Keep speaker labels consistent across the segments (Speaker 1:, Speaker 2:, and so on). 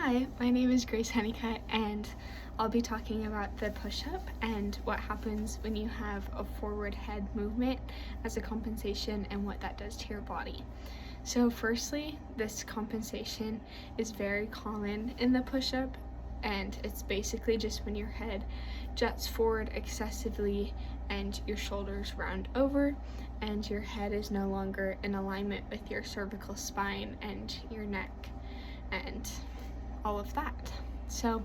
Speaker 1: Hi, my name is Grace Honeycutt, and I'll be talking about the push-up and what happens when you have a forward head movement as a compensation and what that does to your body. So firstly, this compensation is very common in the push-up, and it's basically just when your head juts forward excessively and your shoulders round over and your head is no longer in alignment with your cervical spine and your neck and all of that. So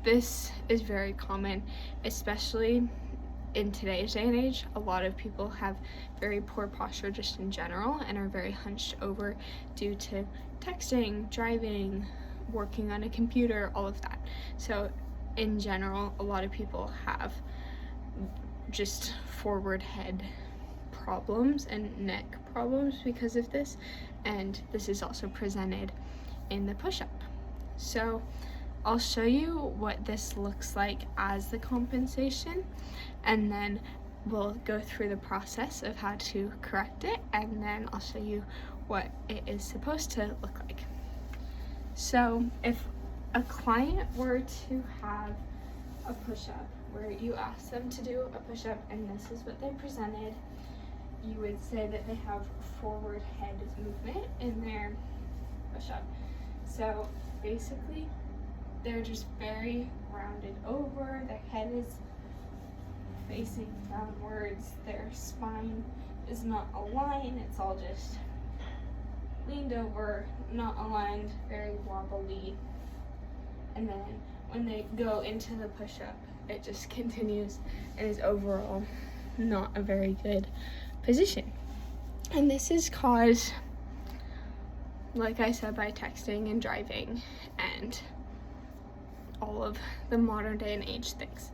Speaker 1: this is very common, especially in today's day and age. A lot of people have very poor posture just in general and are very hunched over due to texting, driving, working on a computer, all of that. So in general, a lot of people have just forward head problems and neck problems because of this, and this is also presented in the push-up. So I'll show you what this looks like as the compensation, and then we'll go through the process of how to correct it, and then I'll show you what it is supposed to look like. So if a client were to have a push-up where you ask them to do a push-up and this is what they presented, you would say that they have forward head movement in their push-up. So basically, they're just very rounded over, their head is facing downwards, their spine is not aligned, it's all just leaned over, not aligned, very wobbly. And then when they go into the push-up, it just continues and is overall not a very good position. And this is caused, like I said, by texting and driving and all of the modern day and age things.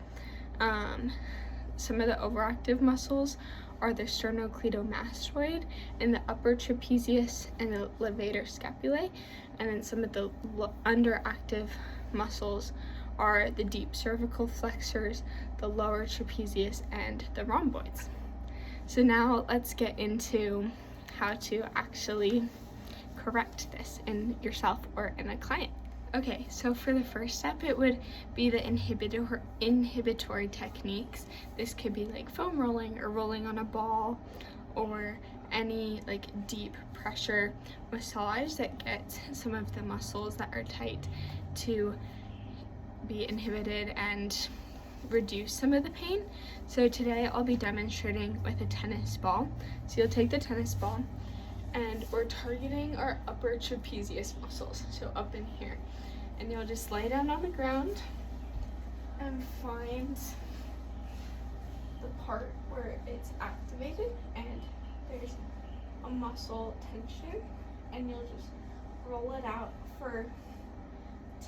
Speaker 1: Some of the overactive muscles are the sternocleidomastoid and the upper trapezius and the levator scapulae, and then some of the underactive muscles are the deep cervical flexors, the lower trapezius, and the rhomboids. So now let's get into how to actually correct this in yourself or in a client. Okay, so for the first step, it would be the inhibitory techniques. This could be like foam rolling or rolling on a ball or any like deep pressure massage that gets some of the muscles that are tight to be inhibited and reduce some of the pain. So today I'll be demonstrating with a tennis ball. So you'll take the tennis ball and we're targeting our upper trapezius muscles, so up in here. And you'll just lay down on the ground and find the part where it's activated and there's a muscle tension, and you'll just roll it out for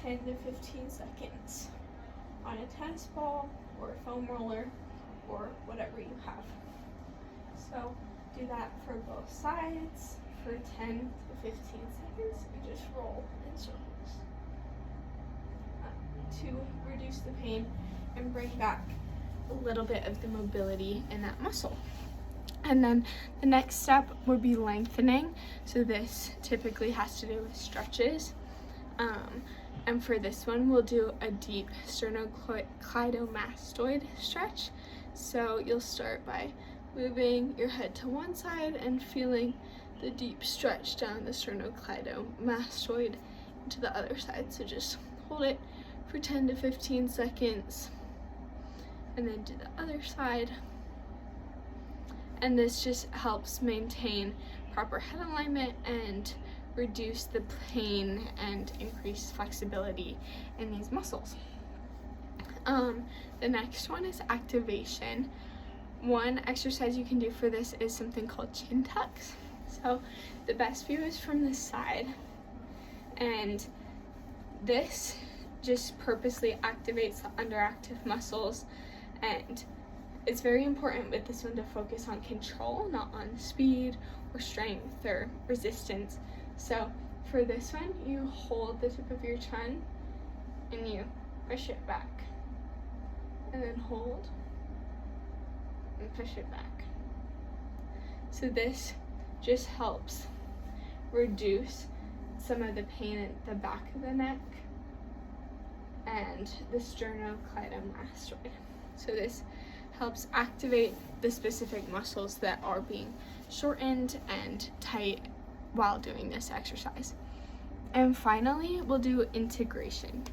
Speaker 1: 10 to 15 seconds on a tennis ball or a foam roller or whatever you have. So do that for both sides for 10 to 15 seconds and just roll in circles to reduce the pain and bring back a little bit of the mobility in that muscle. And then the next step would be lengthening. So this typically has to do with stretches. And for this one, we'll do a deep sternocleidomastoid stretch. So you'll start by moving your head to one side and feeling the deep stretch down the sternocleidomastoid to the other side. So just hold it for 10 to 15 seconds and then do the other side. And this just helps maintain proper head alignment and reduce the pain and increase flexibility in these muscles. The next one is activation. One exercise you can do for this is something called chin tucks. So the best view is from this side, and this just purposely activates the underactive muscles, and it's very important with this one to focus on control, not on speed or strength or resistance. So for this one, you hold the tip of your chin and you push it back, and then hold and push it back. So this just helps reduce some of the pain at the back of the neck and the sternocleidomastoid. So this helps activate the specific muscles that are being shortened and tight while doing this exercise. And finally, we'll do integration.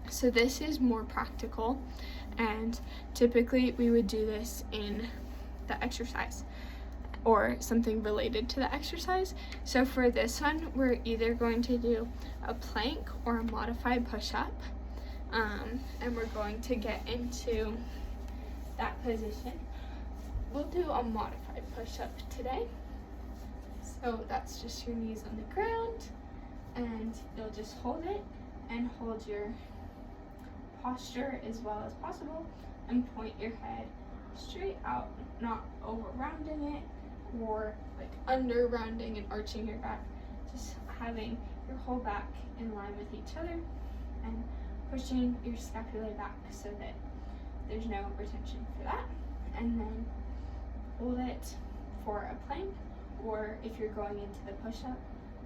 Speaker 1: So this is more practical, and typically we would do this in the exercise or something related to the exercise. So for this one, we're either going to do a plank or a modified push-up, and we're going to get into that position. We'll do a modified push-up today. So that's just your knees on the ground, and you'll just hold it and hold your posture as well as possible and point your head straight out, not over rounding it or like under rounding and arching your back, just having your whole back in line with each other and pushing your scapula back so that there's no retention for that. And then hold it for a plank, or if you're going into the push-up,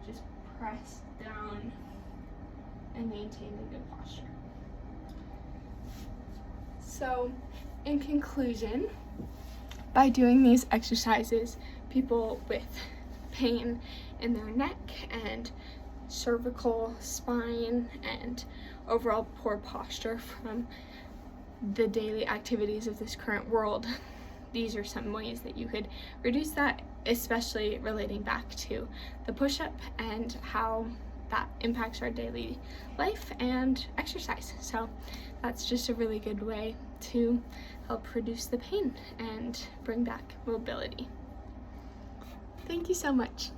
Speaker 1: just press down and maintain a good posture. So in conclusion, by doing these exercises, people with pain in their neck and cervical spine and overall poor posture from the daily activities of this current world, these are some ways that you could reduce that, especially relating back to the push-up and how that impacts our daily life and exercise. So that's just a really good way to help reduce the pain and bring back mobility. Thank you so much.